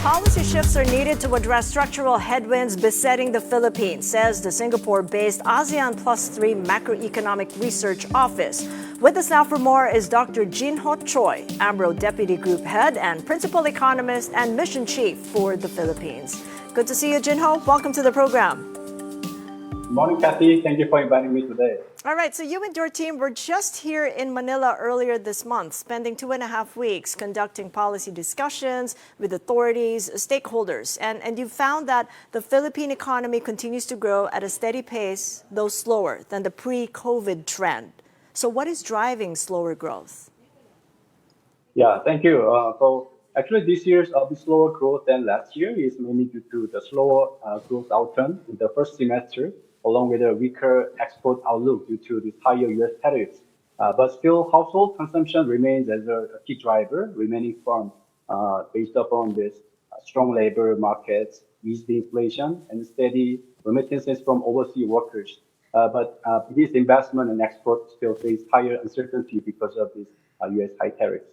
Policy shifts are needed to address structural headwinds besetting the Philippines, says the Singapore-based ASEAN Plus 3 Macroeconomic Research Office. With us now for more is Dr. Jinho Choi, AMRO Deputy Group Head and Principal Economist and Mission Chief for the Philippines. Good to see you, Jinho. Welcome to the program. Good morning, Kathy. Thank you for inviting me today. All right, so you and your team were just here in Manila earlier this month, spending 2.5 weeks conducting policy discussions with authorities, stakeholders, and you found that the Philippine economy continues to grow at a steady pace, though slower than the pre-COVID trend. So what is driving slower growth? Yeah, thank you. So actually this year's a bit slower growth than last year is mainly due to the slower growth outturn in the first semester, along with a weaker export outlook due to the higher U.S. tariffs. But still, household consumption remains as a key driver, remaining firm based upon this strong labor markets, eased inflation, and steady remittances from overseas workers. But this investment and export still face higher uncertainty because of these U.S. high tariffs.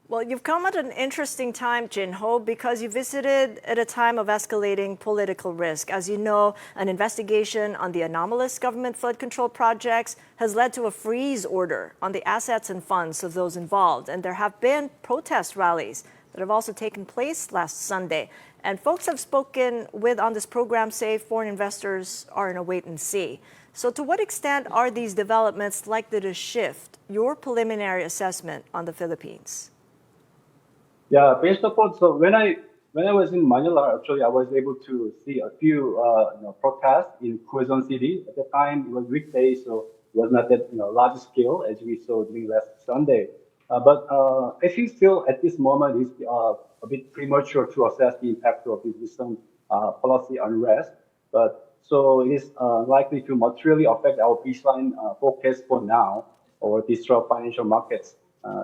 Well, you've come at an interesting time, Jinho, because you visited at a time of escalating political risk. As you know, an investigation on the anomalous government flood control projects has led to a freeze order on the assets and funds of those involved. And there have been protest rallies that have also taken place last Sunday. And folks I've spoken with on this program say foreign investors are in a wait and see. So to what extent are these developments likely to shift your preliminary assessment on the Philippines? Yeah, based upon, so when I was in Manila, actually I was able to see a few protests in Quezon City. At the time it was weekday, so it was not that large scale as we saw during last Sunday. But I think still at this moment it's a bit premature to assess the impact of this recent policy unrest. But so it is likely to materially affect our baseline forecast for now or disrupt financial markets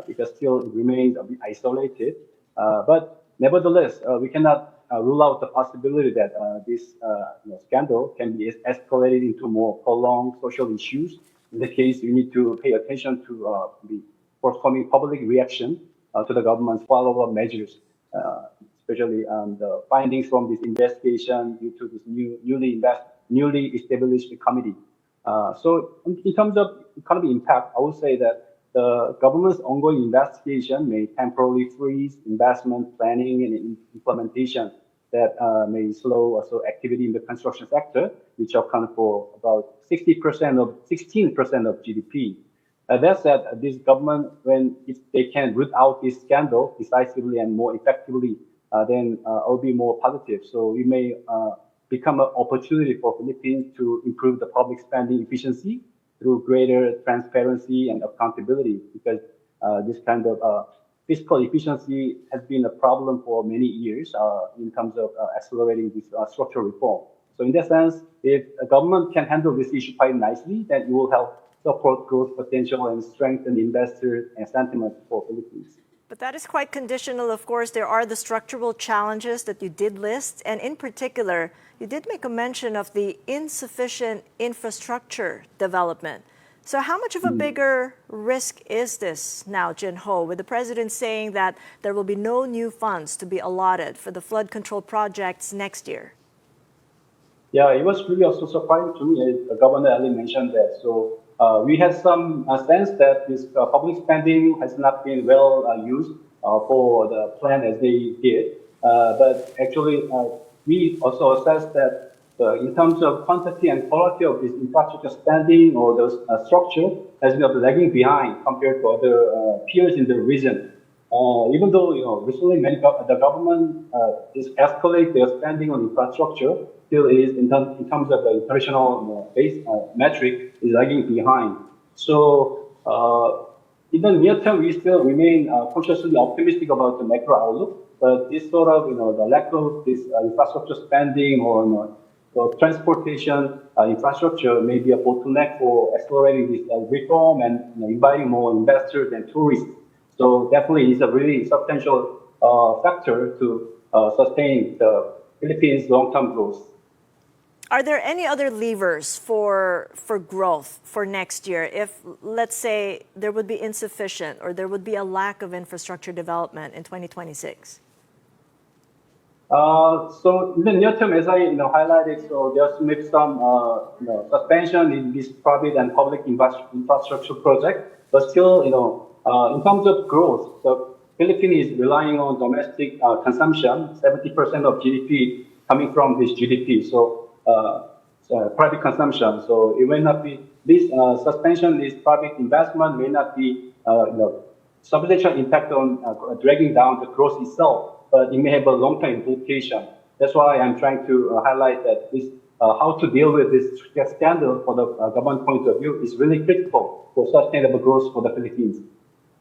because still it remains a bit isolated. But nevertheless, we cannot rule out the possibility that this scandal can be escalated into more prolonged social issues. In that case, you need to pay attention to the forthcoming public reaction to the government's follow-up measures, especially the findings from this investigation due to this newly established committee. So in terms of economic impact, I would say that the government's ongoing investigation may temporarily freeze investment planning and implementation that may slow also activity in the construction sector, which account for about 16% of GDP. That said, this government, if they can root out this scandal decisively and more effectively, then it will be more positive. So it may become an opportunity for Philippines to improve the public spending efficiency through greater transparency and accountability, because this kind of fiscal efficiency has been a problem for many years in terms of accelerating this structural reform. So in that sense, if a government can handle this issue quite nicely, then it will help support growth potential and strengthen investor and sentiment for Philippines. But that is quite conditional, of course. There are the structural challenges that you did list, and in particular, you did make a mention of the insufficient infrastructure development. So how much of a bigger risk is this now, Jinho, with the president saying that there will be no new funds to be allotted for the flood control projects next year? Yeah, it was really also surprising to me. The governor Ali mentioned that. So we had some sense that this public spending has not been well used for the plan as they did. But actually, we also assessed that in terms of quantity and quality of this infrastructure spending or the structure has been lagging behind compared to other peers in the region. Even though recently the government is escalating their spending on infrastructure, still is in terms of the international base metric is lagging behind. So in the near term, we still remain cautiously optimistic about the macro outlook. But this sort of the lack of this infrastructure spending or the transportation infrastructure may be a bottleneck for accelerating this reform and inviting more investors and tourists. So definitely it's a really substantial factor to sustain the Philippines' long-term growth. Are there any other levers for growth for next year if, let's say, there would be insufficient or there would be a lack of infrastructure development in 2026? So in the near term, as I highlighted, so there's maybe some suspension in this private and public infrastructure project, but still in terms of growth, the Philippines is relying on domestic consumption, 70% of GDP coming from this GDP. So private consumption. So it may not be this suspension, this private investment may not be substantial impact on dragging down the growth itself, but it may have a long-term implication. That's why I'm trying to highlight that this how to deal with this scandal for the government point of view is really critical for sustainable growth for the Philippines.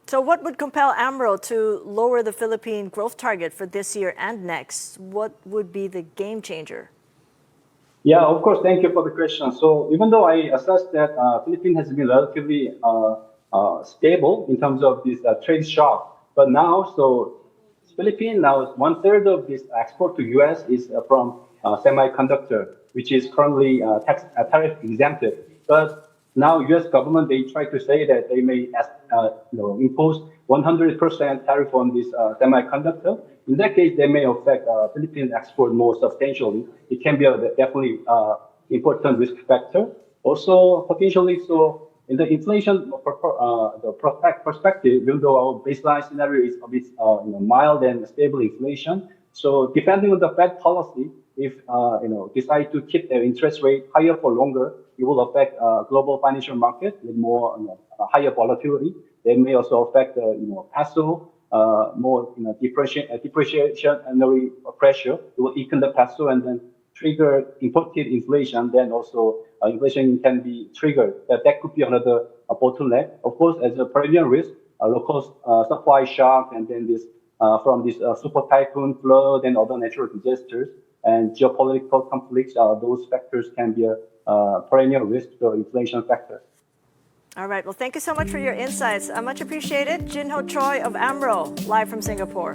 So what would compel AMRO to lower the Philippine growth target for this year and next? What would be the game changer? Yeah, of course. Thank you for the question. So even though I assess that Philippines has been relatively stable in terms of this trade shock, but now, so Philippines now 1/3 of this export to US is from semiconductor, which is currently tariff exempted. But now US government, they try to say that they may impose 100% tariff on this semiconductor. In that case, they may affect Philippines export more substantially. It can be a definitely important risk factor. Also, potentially, so in the inflation perspective, even though our baseline scenario is a bit mild and stable inflation, so depending on the Fed policy, if decide to keep their interest rate higher for longer, it will affect global financial market with more higher volatility. They may also affect peso, more depreciationary pressure. It will weaken the peso and then trigger imported inflation. Then also inflation can be triggered. That could be another bottleneck. Of course, as a perennial risk, local supply shock, and then this from this super typhoon, flood, and other natural disasters and geopolitical conflicts. Those factors can be a perennial risk to inflation factor. All right. Well, thank you so much for your insights. Much appreciated. Jinho Choi of AMRO, live from Singapore.